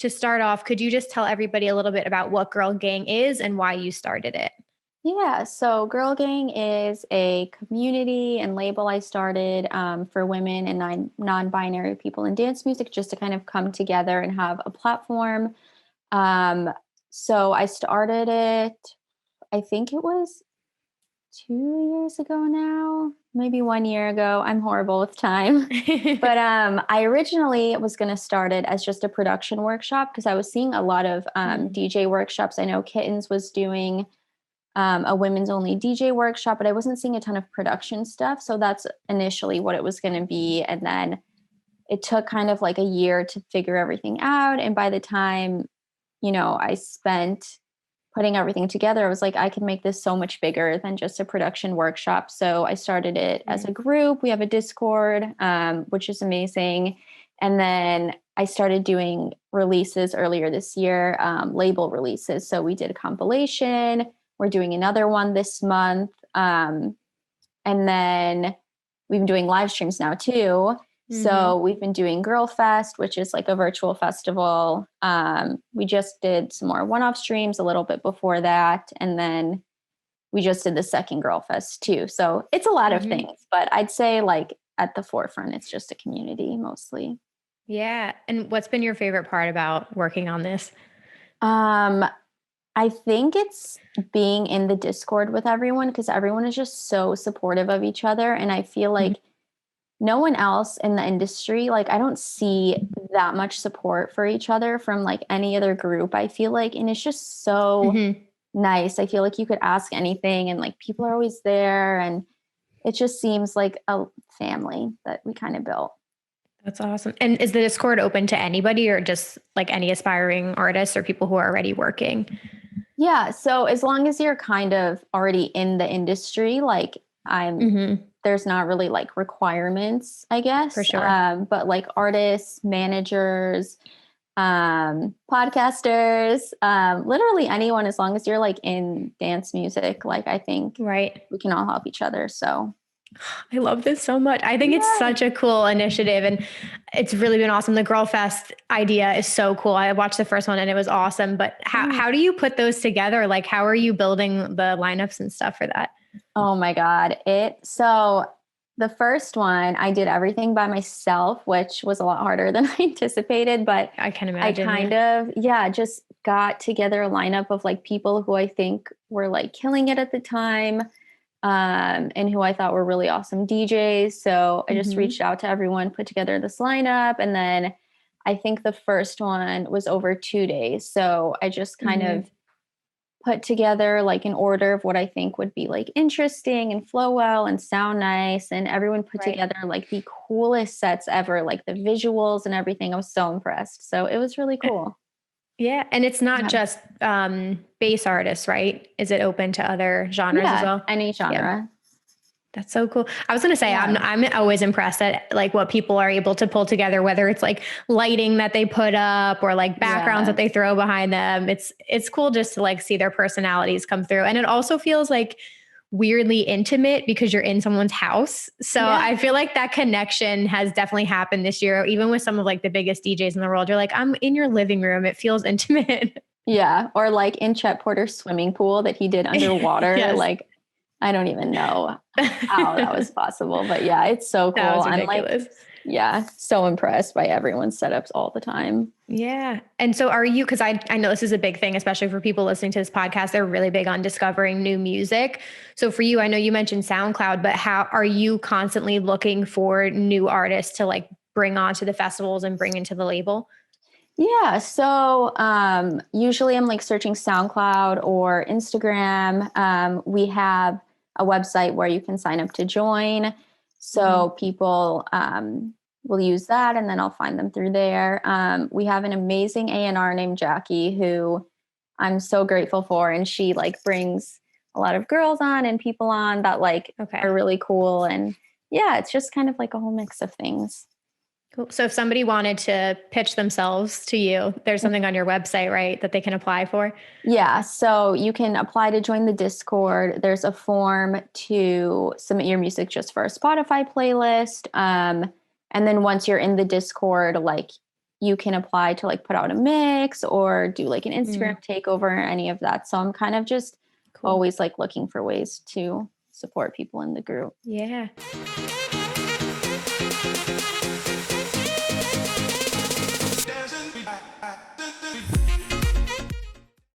to start off, could you just tell everybody a little bit about what Girl Gang is and why you started it? Yeah, so Girl Gang is a community and label I started for women and non-binary people in dance music, just to kind of come together and have a platform. Um, so I started it, I think it was 2 years ago now, maybe 1 year ago. I'm horrible with time. But I originally was going to start it as just a production workshop because I was seeing a lot of DJ workshops. I know Kittens was doing a women's only DJ workshop, but I wasn't seeing a ton of production stuff. So that's initially what it was going to be. And then it took kind of like a year to figure everything out. And by the time, I spent putting everything together, I was like, I can make this so much bigger than just a production workshop. So I started it as a group. We have a Discord, which is amazing. And then I started doing releases earlier this year, label releases. So we did a compilation. We're doing another one this month. And then we've been doing live streams now too. So we've been doing Girlfest, which is like a virtual festival. We just did some more one-off streams a little bit before that. And then we just did the second Girlfest too. So it's a lot of things, but I'd say like at the forefront, it's just a community mostly. Yeah. And what's been your favorite part about working on this? I think it's being in the Discord with everyone because everyone is just so supportive of each other. And I feel like no one else in the industry, like I don't see that much support for each other from like any other group, I feel like. And it's just so nice. I feel like you could ask anything and like people are always there. And it just seems like a family that we kind of built. That's awesome. And is the Discord open to anybody or just like any aspiring artists or people who are already working? Yeah. So as long as you're kind of already in the industry, like there's not really like requirements, I guess. For sure. But like artists, managers, podcasters, literally anyone, as long as you're like in dance music, like I think we can all help each other. So I love this so much. I think it's such a cool initiative and it's really been awesome. The Girlfest idea is so cool. I watched the first one and it was awesome, but how do you put those together? Like, how are you building the lineups and stuff for that? Oh my God. So the first one, I did everything by myself, which was a lot harder than I anticipated, but I can imagine. Just got together a lineup of like people who I think were like killing it at the time. And who I thought were really awesome DJs. So I just reached out to everyone, put together this lineup. And then I think the first one was over 2 days. So I just kind of put together like an order of what I think would be like interesting and flow well and sound nice. And everyone put together like the coolest sets ever, like the visuals and everything. I was so impressed. So it was really cool. Yeah. And it's not just bass artists, right? Is it open to other genres as well? Any genre. Yeah. That's so cool. I was going to say, I'm always impressed at like what people are able to pull together, whether it's like lighting that they put up or like backgrounds that they throw behind them. It's cool just to like see their personalities come through. And it also feels like weirdly intimate because you're in someone's house. So I feel like that connection has definitely happened this year, even with some of like the biggest DJs in the world. You're like, I'm in your living room. It feels intimate. Yeah. Or like in Chet Porter's swimming pool that he did underwater. Like, I don't even know how that was possible, but yeah, it's so cool. That was ridiculous. I'm like, so impressed by everyone's setups all the time. Yeah. And so are you, because I know this is a big thing, especially for people listening to this podcast, they're really big on discovering new music. So for you, I know you mentioned SoundCloud, but how are you constantly looking for new artists to like bring onto the festivals and bring into the label? Yeah. So usually I'm like searching SoundCloud or Instagram. We have a website where you can sign up to join. So people will use that and then I'll find them through there. We have an amazing A&R named Jackie who I'm so grateful for. And she like brings a lot of girls on and people on that like are really cool. And yeah, it's just kind of like a whole mix of things. Cool. So if somebody wanted to pitch themselves to you, there's something on your website, right, that they can apply for? Yeah. So you can apply to join the Discord. There's a form to submit your music just for a Spotify playlist. And then once you're in the Discord, like you can apply to like put out a mix or do like an Instagram takeover or any of that. So I'm kind of just always like looking for ways to support people in the group. Yeah.